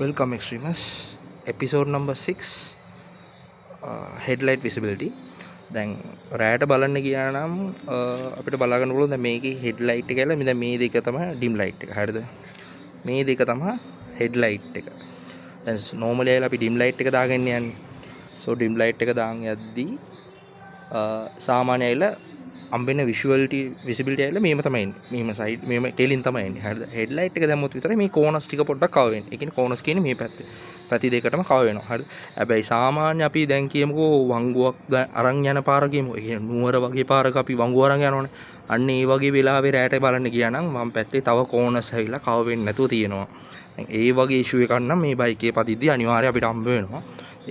Welcome extremers, episode number 6, headlight visibility. දැන් රෑට බලන්න ගියා නම් අපිට බලා ගන්න පුළුවන් දැන් මේකේ headlight එක කියලා දැන් මේ දෙක තමයි dim light එක. හරිද? මේ දෙක තමයි headlight එක. දැන් normally අයලා අපි dim light එක දාගෙන යන්නේ. so dim light එක දාන් යද්දී සාමාන්‍ය අයලා අම්බෙන visibility ඇවිල්ලා මේම තමයි එන්නේ. මේම side මේම කෙලින් තමයි එන්නේ. හරිද? headlight එක දැම්මොත් විතරයි මේ corners ටික පොඩ්ඩක් කව වෙන්නේ. ඒ කියන්නේ corners කියන්නේ මේ පැත්තේ. පැති දෙකටම කව වෙනවා. හරිද? හැබැයි සාමාන්‍ය අපි දැන් කියමුකෝ වංගුවක් අරන් යන පාර කියමුකෝ. ඒ කියන්නේ නුවර වගේ පාරක අපි වංගුව අරන් යනවනේ. අන්න ඒ වගේ වෙලාවේ රැට බලන්න ගියා නම් මම පැත්තේ තව corners ඇවිල්ලා කව වෙන්නේ නැතුව තියෙනවා. දැන් ඒ වගේ issue එකක් නම් මේ බයික් එකේ පදිද්දි අනිවාර්යයෙන් අපිට හම්බ වෙනවා.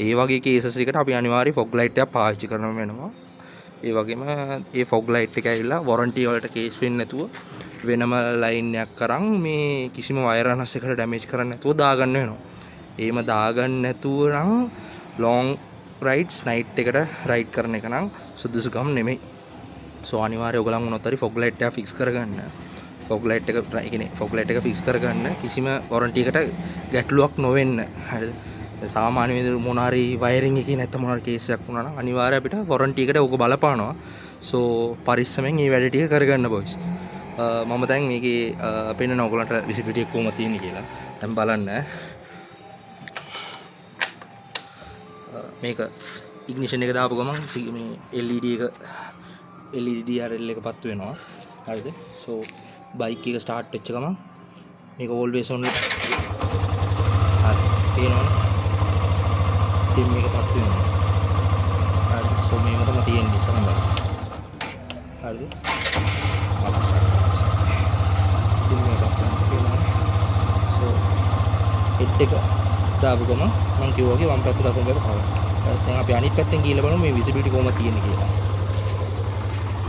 ඒ වගේ cases එකට අපි අනිවාර්යයෙන් fog light එකක් පාවිච්චි කරන්න වෙනවා. ඒ වගේම ඒ fog light එක ඇවිල්ලා warranty වලට case වෙන්නේ නැතුව වෙනම line එකක් අරන් මේ කිසිම wire harness එකට damage කරන්න නැතුව දාගන්න වෙනවා. එහෙම දාගන්න නැතුව නම් long rides night එකට ride කරන එක නම් සුදුසුකම් නෙමෙයි. so අනිවාර්යයෙන් ඔයගලන් මොනවත් හරි fog light එක fix කරගන්න. fog light එක ඒ කියන්නේ fog light එක fix කරගන්න කිසිම warranty එකට ගැටලුවක් නොවෙන්න. හරිද? සාමාන්‍ය විදිහට මොන හරි වයරින් එකේ නැත්නම් මොන හරි කේස් එකක් වුණා නම් අනිවාර්යයෙන් අපිට වොරන්ටි එකට ඕක බලපානවා. සෝ පරිස්සමෙන් මේ වැඩ ටික කරගන්න බොයිස්. මම දැන් මේකේ පෙන්නන ඔයගලන්ට විසිබිලිටි එක කොහොමද තියෙන්නේ කියලා. දැන් බලන්න. මේක ඉග්නිෂන් එක දාපු ගමන් මේ LED එක LED DRL එක පත්තු වෙනවා. හරිද? සෝ බයික් එක ස්ටාර්ට් වෙච්ච ගමන් මේක always on හරි පේනවනේ. dim එක පත්තු වෙනවා. හරිද? so මේක තමයි තියෙන්නේ ඉස්සරහම. හරිද? dim එක පත්තු වෙනවා. so head එක දාපු ගමන් මම කිව්වා වගේ වම් පැත්ත දකුණු පැත්ත පවරනවා. දැන් අපි අනිත් පැත්තෙන් ගිහලා බලමු මේ visibility කොහොමද තියෙන්නේ කියලා.